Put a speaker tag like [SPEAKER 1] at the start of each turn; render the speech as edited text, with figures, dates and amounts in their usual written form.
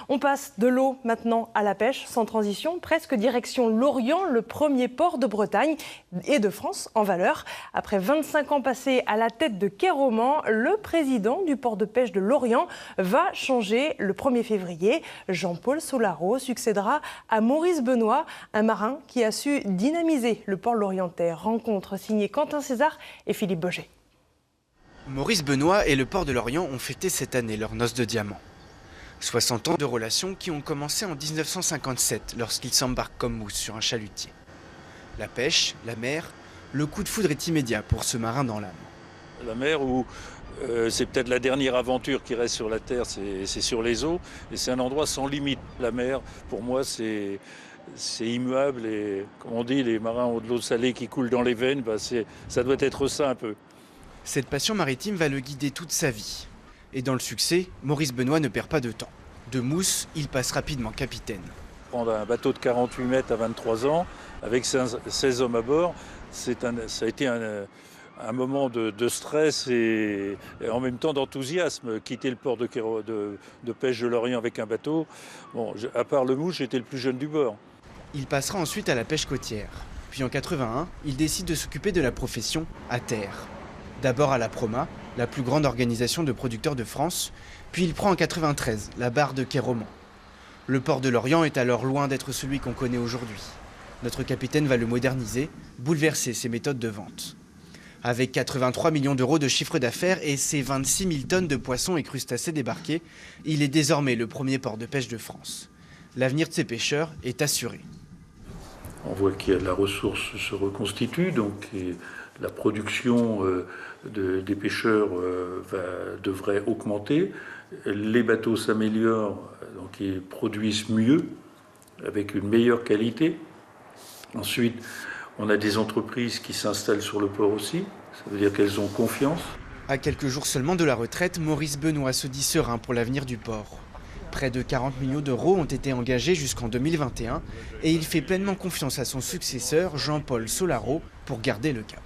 [SPEAKER 1] On passe de l'eau maintenant à la pêche, sans transition, presque direction Lorient, le premier port de Bretagne et de France en valeur. Après 25 ans passés à la tête de Quai Romand, le président du port de pêche de Lorient va changer le 1er février. Jean-Paul Solaro succédera à Maurice Benoît, un marin qui a su dynamiser le port lorientais. Rencontre signée Quentin César et Philippe Boget.
[SPEAKER 2] Maurice Benoît et le port de Lorient ont fêté cette année leur noce de diamant. 60 ans de relations qui ont commencé en 1957 lorsqu'ils s'embarquent comme mousse sur un chalutier. La pêche, la mer, le coup de foudre est immédiat pour ce marin dans l'âme.
[SPEAKER 3] La mer où c'est peut-être la dernière aventure qui reste sur la terre, c'est sur les eaux et c'est un endroit sans limite. La mer, pour moi, c'est immuable et comme on dit, les marins ont de l'eau salée qui coule dans les veines, ça doit être ça un peu.
[SPEAKER 2] Cette passion maritime va le guider toute sa vie. Et dans le succès, Maurice Benoît ne perd pas de temps. De mousse, il passe rapidement capitaine.
[SPEAKER 3] Prendre un bateau de 48 mètres à 23 ans, avec 16 hommes à bord, ça a été un moment de stress et en même temps d'enthousiasme. Quitter le port de pêche de Lorient avec un bateau, à part le mouche, j'étais le plus jeune du bord.
[SPEAKER 2] Il passera ensuite à la pêche côtière. Puis en 81, il décide de s'occuper de la profession à terre. D'abord à la Proma, la plus grande organisation de producteurs de France, puis il prend en 93 la barre de Quai Romand. Le port de Lorient est alors loin d'être celui qu'on connaît aujourd'hui. Notre capitaine va le moderniser, bouleverser ses méthodes de vente. Avec 83 millions d'euros de chiffre d'affaires et ses 26 000 tonnes de poissons et crustacés débarqués, il est désormais le premier port de pêche de France. L'avenir de ces pêcheurs est assuré.
[SPEAKER 4] On voit que la ressource se reconstitue, donc la production des pêcheurs devrait augmenter. Les bateaux s'améliorent, donc ils produisent mieux, avec une meilleure qualité. Ensuite, on a des entreprises qui s'installent sur le port aussi, ça veut dire qu'elles ont confiance.
[SPEAKER 2] À quelques jours seulement de la retraite, Maurice Benoît se dit serein pour l'avenir du port. Près de 40 millions d'euros ont été engagés jusqu'en 2021 et il fait pleinement confiance à son successeur, Jean-Paul Solaro, pour garder le cap.